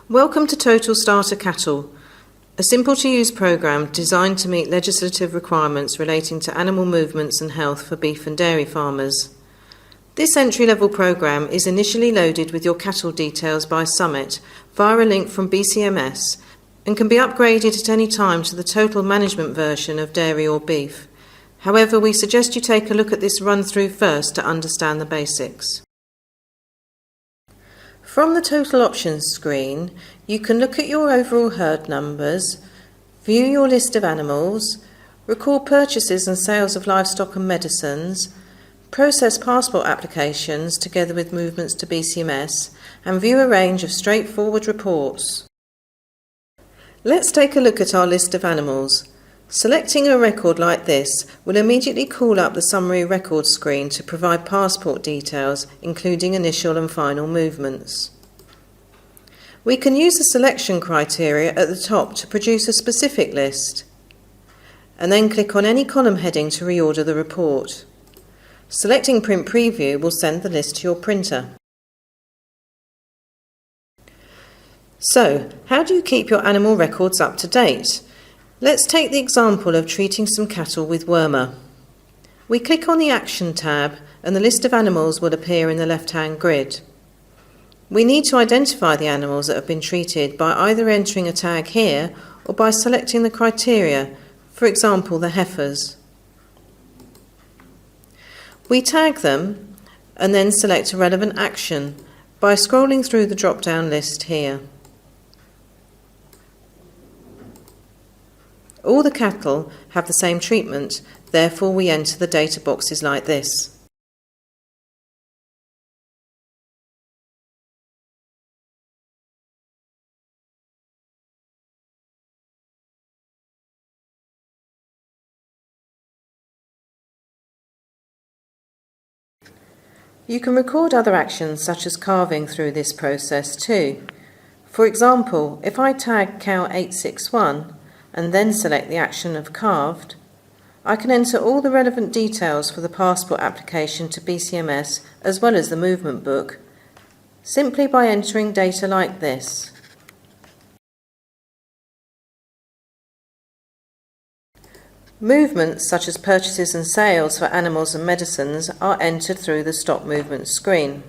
Welcome to Total Starter Cattle, a simple-to-use programme designed to meet legislative requirements relating to animal movements and health for beef and dairy farmers. This entry-level programme is initially loaded with your cattle details by Summit via a link from BCMS and can be upgraded at any time to the total management version of dairy or beef. However, we suggest you take a look at this run-through first to understand the basics. From the Total Options screen, you can look at your overall herd numbers, view your list of animals, record purchases and sales of livestock and medicines, process passport applications together with movements to BCMS, and view a range of straightforward reports. Let's take a look at our list of animals. Selecting a record like this will immediately call up the Summary Record screen to provide passport details, including initial and final movements. We can use the selection criteria at the top to produce a specific list, and then click on any column heading to reorder the report. Selecting Print Preview will send the list to your printer. So, how do you keep your animal records up to date? Let's take the example of treating some cattle with wormer. We click on the Action tab and the list of animals will appear in the left-hand grid. We need to identify the animals that have been treated by either entering a tag here or by selecting the criteria, for example the heifers. We tag them and then select a relevant action by scrolling through the drop-down list here. All the cattle have the same treatment, therefore we enter the data boxes like this. You can record other actions such as calving through this process too. For example, if I tag cow 861 and then select the action of calved, I can enter all the relevant details for the passport application to BCMS as well as the movement book, simply by entering data like this. Movements such as purchases and sales for animals and medicines are entered through the Stop Movement screen.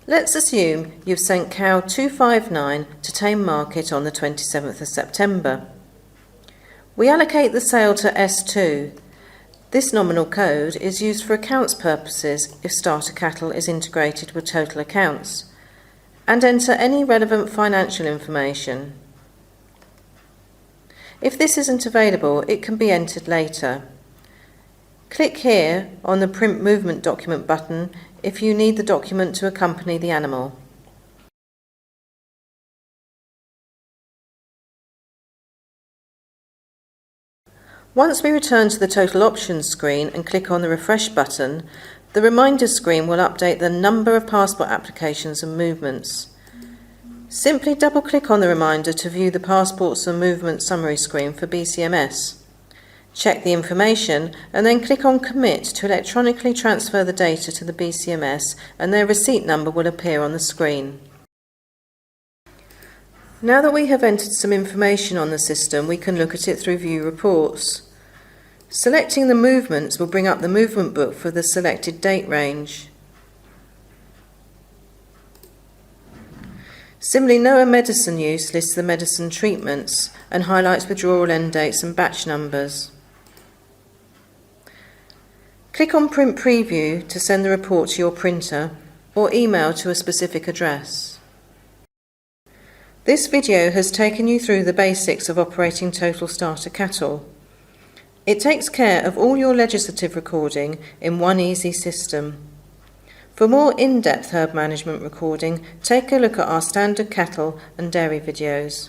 Let's assume you've sent cow 259 to Tame Market on the 27th of September. We allocate the sale to S2. This nominal code is used for accounts purposes if starter cattle is integrated with total accounts, and enter any relevant financial information. If this isn't available, it can be entered later. Click here on the Print Movement Document button if you need the document to accompany the animal. Once we return to the Total Options screen and click on the Refresh button, the Reminder screen will update the number of passport applications and movements. Simply double-click on the reminder to view the Passports and Movement Summary screen for BCMS. Check the information and then click on Commit to electronically transfer the data to the BCMS, and their receipt number will appear on the screen. Now that we have entered some information on the system, we can look at it through View Reports. Selecting the movements will bring up the movement book for the selected date range. Similarly, No Medicine Use lists the medicine treatments and highlights withdrawal end dates and batch numbers. Click on Print Preview to send the report to your printer or email to a specific address. This video has taken you through the basics of operating Total Starter Cattle. It takes care of all your legislative recording in one easy system. For more in-depth herd management recording, take a look at our standard cattle and dairy videos.